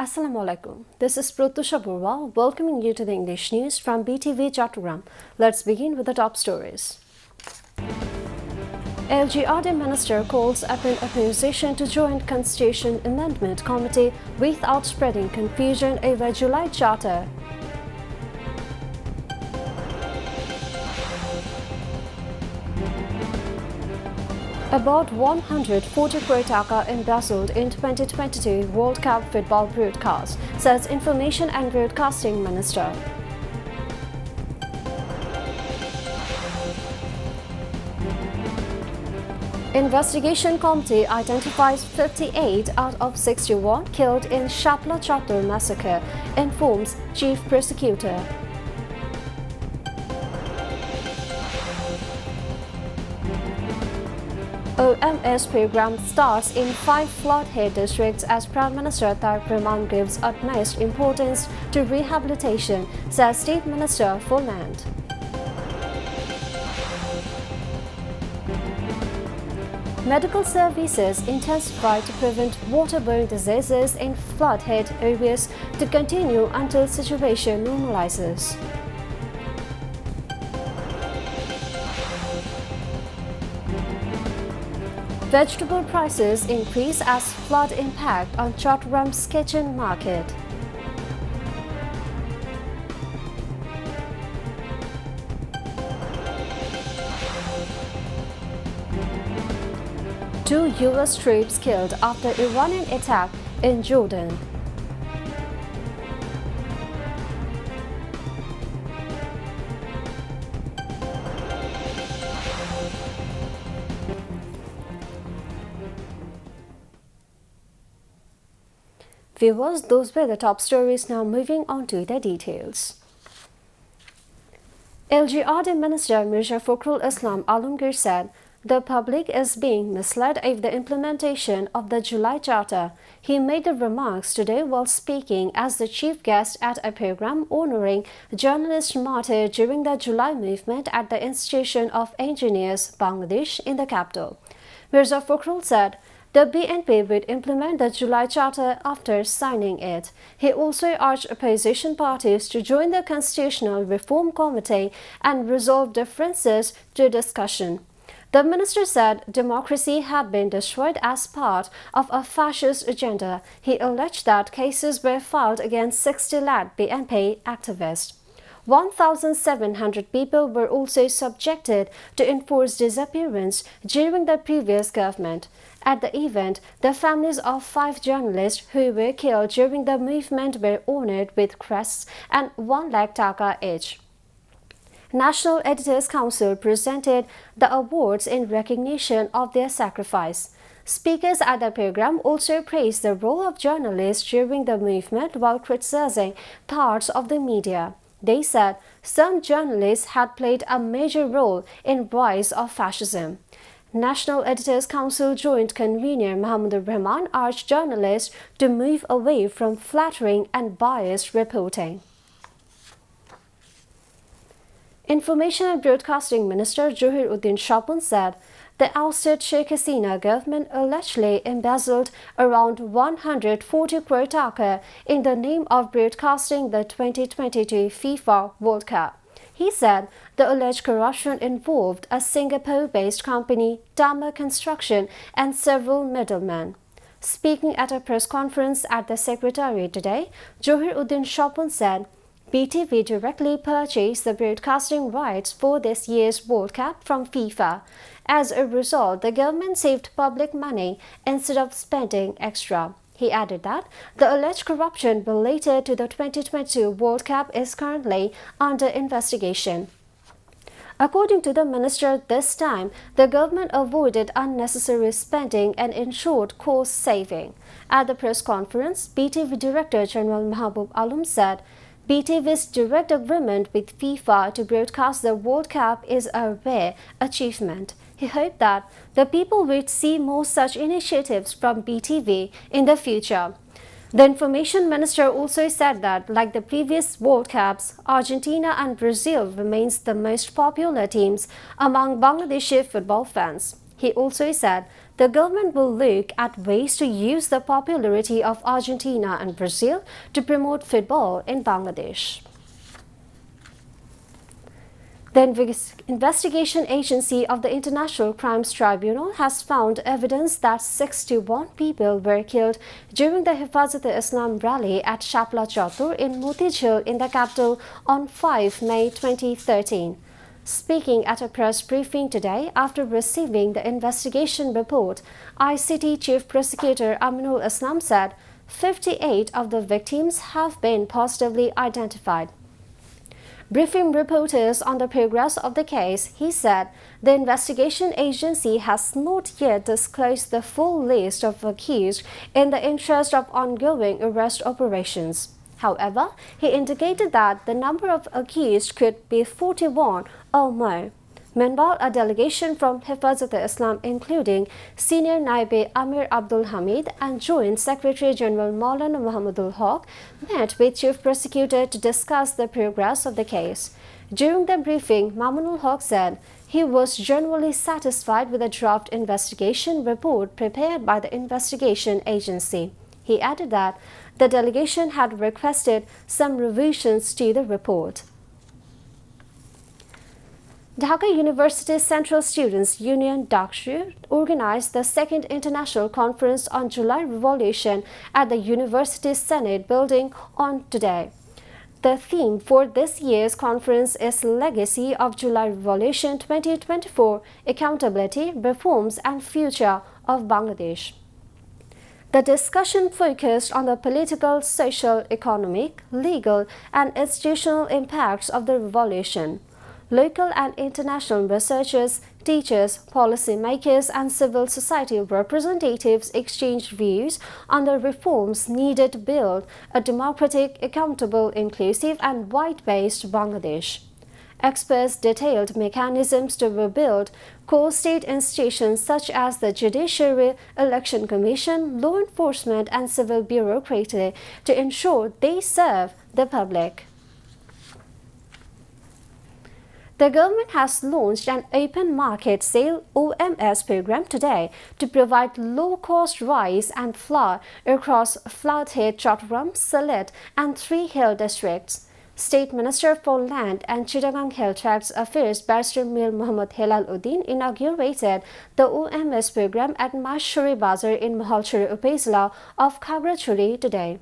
Assalamu alaikum. This is Pratusha Burwa welcoming you to the English news from Btv Chattogram. Let's begin with the top stories. LGRD Minister calls upon opposition to join Constitution Amendment Committee without spreading confusion over July Charter. About 140 crore taka embezzled in 2022 World Cup football broadcast, says Information and Broadcasting Minister. Investigation committee identifies 58 out of 61 killed in Shapla Chatur massacre, informs Chief Prosecutor. OMS program starts in 5 flood-hit districts as Prime Minister Tareq Rahman gives utmost importance to rehabilitation, says State Minister for Land. Medical services intensify to prevent waterborne diseases in flood-hit areas to continue until situation normalizes. Vegetable prices increase as flood impact on Chattogam's kitchen market. Two US troops killed after Iranian attack in Jordan. Viewers, those were the top stories. Now moving on to the details. LGRD Minister Mirza Fakhrul Islam Alamgir said the public is being misled of the implementation of the July Charter. He made the remarks today while speaking as the chief guest at a program honoring journalist Raater during the July movement at the Institution of Engineers, Bangladesh, in the capital. Mirza Fakhrul said the BNP would implement the July Charter after signing it. He also urged opposition parties to join the Constitutional Reform Committee and resolve differences through discussion. The minister said democracy had been destroyed as part of a fascist agenda. He alleged that cases were filed against 60 lakh BNP activists. 1,700 people were also subjected to enforced disappearance during the previous government. At the event, the families of 5 journalists who were killed during the movement were honored with crests and 1 lakh taka each. National Editors Council presented the awards in recognition of their sacrifice. Speakers at the program also praised the role of journalists during the movement while criticizing parts of the media. They said some journalists had played a major role in the rise of fascism. National Editors Council Joint Convener Mahmoud Rahman urged journalists to move away from flattering and biased reporting. Information and Broadcasting Minister Johiruddin Shapun said the ousted Sheikh Hasina government allegedly embezzled around 140 crore taka in the name of broadcasting the 2022 FIFA World Cup. He said the alleged corruption involved a Singapore-based company, Dama Construction, and several middlemen. Speaking at a press conference at the Secretariat today, Johiruddin Shapun said BTV directly purchased the broadcasting rights for this year's World Cup from FIFA. As a result, the government saved public money instead of spending extra. He added that the alleged corruption related to the 2022 World Cup is currently under investigation. According to the minister, this time, the government avoided unnecessary spending and ensured cost saving. At the press conference, BTV Director General Mahbub Alam said, BTV's direct agreement with FIFA to broadcast the World Cup is a rare achievement. He hoped that the people would see more such initiatives from BTV in the future. The Information Minister also said that, like the previous World Cups, Argentina and Brazil remains the most popular teams among Bangladeshi football fans. He also said the government will look at ways to use the popularity of Argentina and Brazil to promote football in Bangladesh. The investigation agency of the International Crimes Tribunal has found evidence that 61 people were killed during the Hifazat-e-Islam rally at Shapla Chatur in Motijhel in the capital on 5 May 2013. Speaking at a press briefing today after receiving the investigation report, ICT Chief Prosecutor Aminul Islam said 58 of the victims have been positively identified. Briefing reporters on the progress of the case, he said the investigation agency has not yet disclosed the full list of accused in the interest of ongoing arrest operations. However, he indicated that the number of accused could be 41 or more. Meanwhile, a delegation from Hifazat-e-Islam, including Senior Naibe Amir Abdul Hamid and Joint Secretary General Maulana Muhammadul Haq, met with Chief Prosecutor to discuss the progress of the case. During the briefing, Mamunul Haq said he was generally satisfied with the draft investigation report prepared by the investigation agency. He added that the delegation had requested some revisions to the report. Dhaka University Central Students' Union (DACSU) organized the second international conference on July Revolution at the University's Senate building on today. The theme for this year's conference is Legacy of July Revolution 2024: Accountability, Reforms and Future of Bangladesh. The discussion focused on the political, social, economic, legal and institutional impacts of the revolution. Local and international researchers, teachers, policymakers and civil society representatives exchanged views on the reforms needed to build a democratic, accountable, inclusive and wide-based Bangladesh. Experts detailed mechanisms to rebuild core state institutions such as the Judiciary, Election Commission, law enforcement and civil bureaucracy to ensure they serve the public. The government has launched an open market sale (OMS) program today to provide low-cost rice and flour across flood-hit Chattogram, Sylhet and 3 hill districts. State Minister for Land and Chittagong Hill Tracts Affairs Barrister Mir Muhammad Hilal Uddin inaugurated the OMS program at Mashuri Bazar in Mahalchuri Upazila of Khagrachuri today.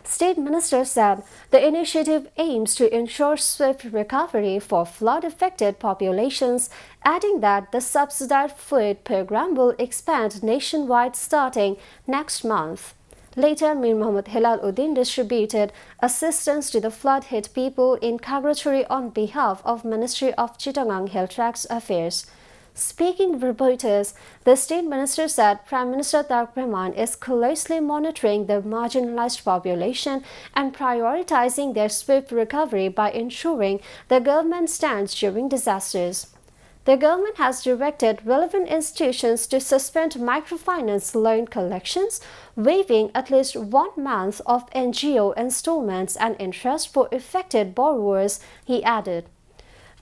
State Minister said the initiative aims to ensure swift recovery for flood-affected populations, adding that the subsidized food program will expand nationwide starting next month. Later, Mir Muhammad Hilal Uddin distributed assistance to the flood-hit people in Khagrachuri on behalf of Ministry of Chittagong Hill Tracts Affairs. Speaking with reporters, the State Minister said Prime Minister Tareq Rahman is closely monitoring the marginalized population and prioritizing their swift recovery by ensuring the government stands during disasters. The government has directed relevant institutions to suspend microfinance loan collections, waiving at least 1 month of NGO installments and interest for affected borrowers, he added.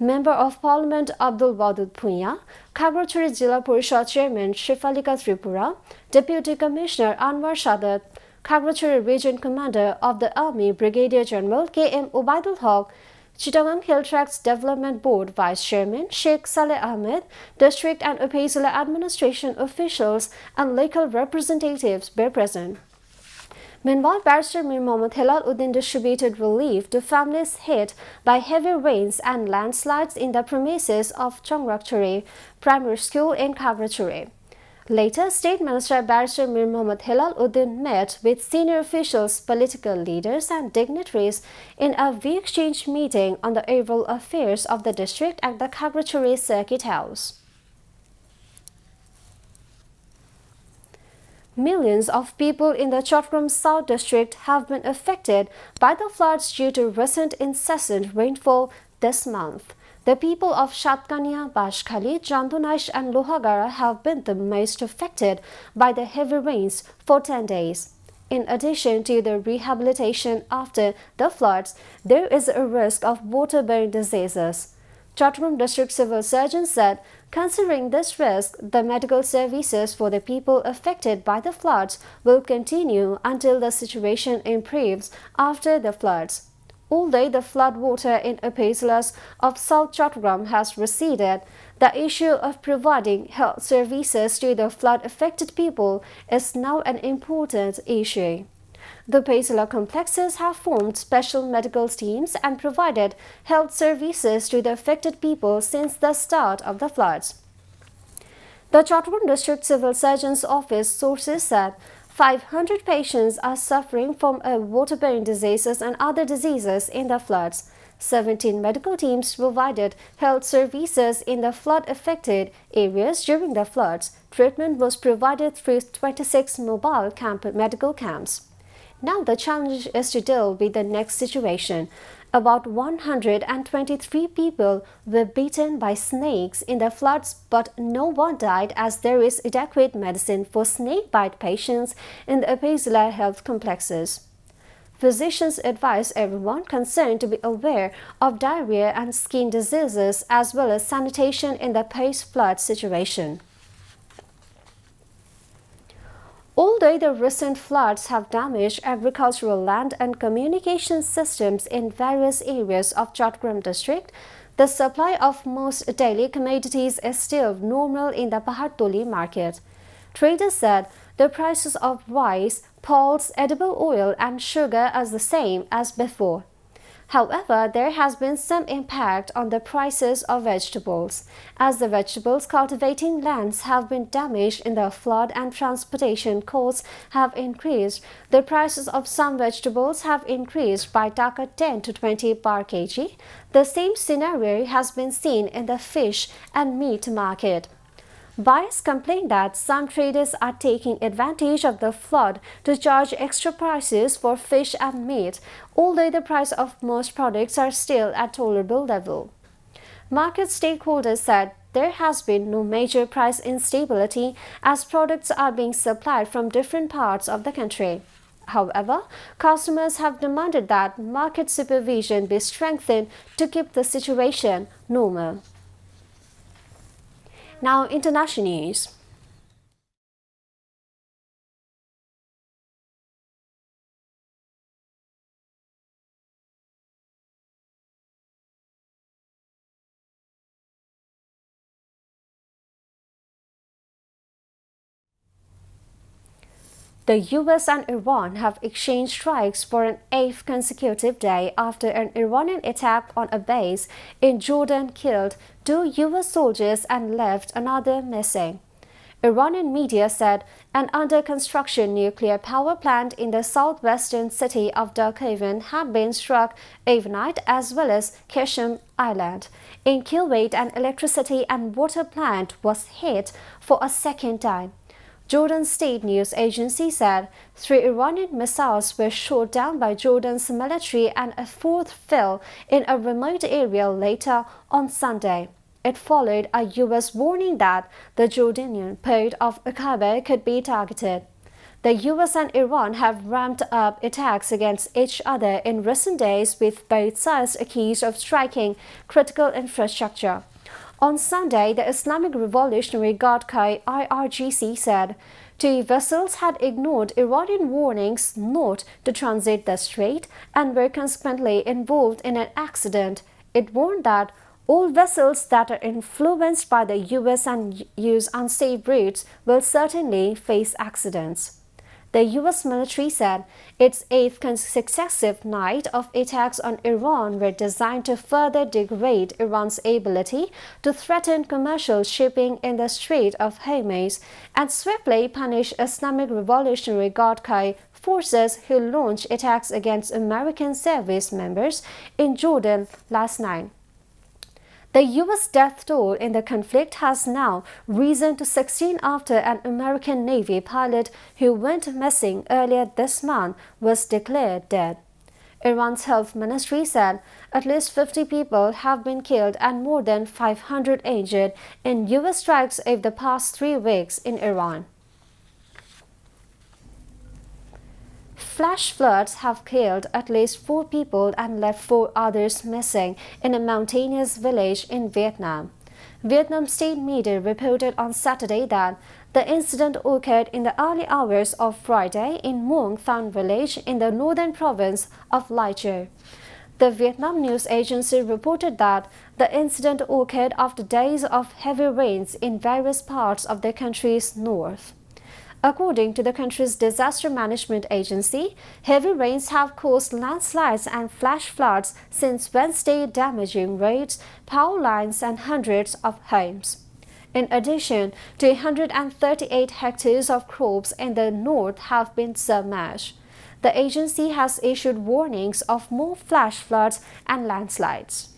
Member of Parliament Abdul Wadud Punya, Khagrachuri Jilla Parishad Chairman Shifalika Tripura, Deputy Commissioner Anwar Shadat, Khagrachuri Region Commander of the Army Brigadier General K.M. Ubaidul Haq, Chittagong Hill Tracts Development Board Vice Chairman Sheikh Saleh Ahmed, District and Upazila Administration officials and local representatives were present. Meanwhile, Barrister Mir Muhammad Hilal Uddin distributed relief to families hit by heavy rains and landslides in the premises of Chongrakchuri Primary School in Khagrachuri. Later, State Minister Barrister Mir Muhammad Hilal Uddin met with senior officials, political leaders and dignitaries in a view-exchange meeting on the overall affairs of the district at the Khagrachuri Circuit House. Millions of people in the Chattogram South District have been affected by the floods due to recent incessant rainfall this month. The people of Shatkania, Bashkhali, Jandunaish and Lohagara have been the most affected by the heavy rains for 10 days. In addition to the rehabilitation after the floods, there is a risk of waterborne diseases. Chattogram District Civil Surgeon said, considering this risk, the medical services for the people affected by the floods will continue until the situation improves after the floods. Although the flood water in upazilas of South Chattogram has receded, the issue of providing health services to the flood-affected people is now an important issue. The upazila complexes have formed special medical teams and provided health services to the affected people since the start of the floods. The Chattogram District Civil Surgeon's Office sources said 500 patients are suffering from waterborne diseases and other diseases in the floods. 17 medical teams provided health services in the flood-affected areas during the floods. Treatment was provided through 26 mobile medical camps. Now the challenge is to deal with the next situation. About 123 people were bitten by snakes in the floods, but no one died as there is adequate medicine for snake bite patients in the upazila health complexes. Physicians advise everyone concerned to be aware of diarrhea and skin diseases as well as sanitation in the post-flood situation. Although the recent floods have damaged agricultural land and communication systems in various areas of Chattogram district, the supply of most daily commodities is still normal in the Pahartoli market. Traders said the prices of rice, pulse, edible oil and sugar are the same as before. However, there has been some impact on the prices of vegetables, as the vegetables cultivating lands have been damaged in the flood and transportation costs have increased. The prices of some vegetables have increased by Taka 10 to 20 per kg. The same scenario has been seen in the fish and meat market. Buyers complain that some traders are taking advantage of the flood to charge extra prices for fish and meat, although the price of most products are still at tolerable level. Market stakeholders said there has been no major price instability as products are being supplied from different parts of the country. However, customers have demanded that market supervision be strengthened to keep the situation normal. Now, international news. The US and Iran have exchanged strikes for an 8th consecutive day after an Iranian attack on a base in Jordan killed 2 US soldiers and left another missing. Iranian media said an under-construction nuclear power plant in the southwestern city of Darkhaven had been struck overnight, as well as Qasem Island. In Kuwait, an electricity and water plant was hit for a second time. Jordan State News Agency said 3 Iranian missiles were shot down by Jordan's military and a 4th fell in a remote area later on Sunday. It followed a U.S. warning that the Jordanian port of Aqaba could be targeted. The U.S. and Iran have ramped up attacks against each other in recent days, with both sides accused of striking critical infrastructure. On Sunday, the Islamic Revolutionary Guard Corps (IRGC) said 2 vessels had ignored Iranian warnings not to transit the strait and were consequently involved in an accident. It warned that all vessels that are influenced by the U.S. and use unsafe routes will certainly face accidents. The U.S. military said its 8th successive night of attacks on Iran were designed to further degrade Iran's ability to threaten commercial shipping in the Strait of Hormuz and swiftly punish Islamic Revolutionary Guard Corps forces who launched attacks against American service members in Jordan last night. The U.S. death toll in the conflict has now risen to 16 after an American Navy pilot who went missing earlier this month was declared dead. Iran's health ministry said at least 50 people have been killed and more than 500 injured in U.S. strikes over the past 3 weeks in Iran. flash floods have killed at least 4 people and left 4 others missing in a mountainous village in Vietnam. Vietnam state media reported on Saturday that the incident occurred in the early hours of Friday in Muang Than village in the northern province of Raater. The Vietnam news agency reported that the incident occurred after days of heavy rains in various parts of the country's north. According to the country's disaster management agency, heavy rains have caused landslides and flash floods since Wednesday, damaging roads, power lines, and hundreds of homes. In addition, 238 hectares of crops in the north have been submerged. The agency has issued warnings of more flash floods and landslides.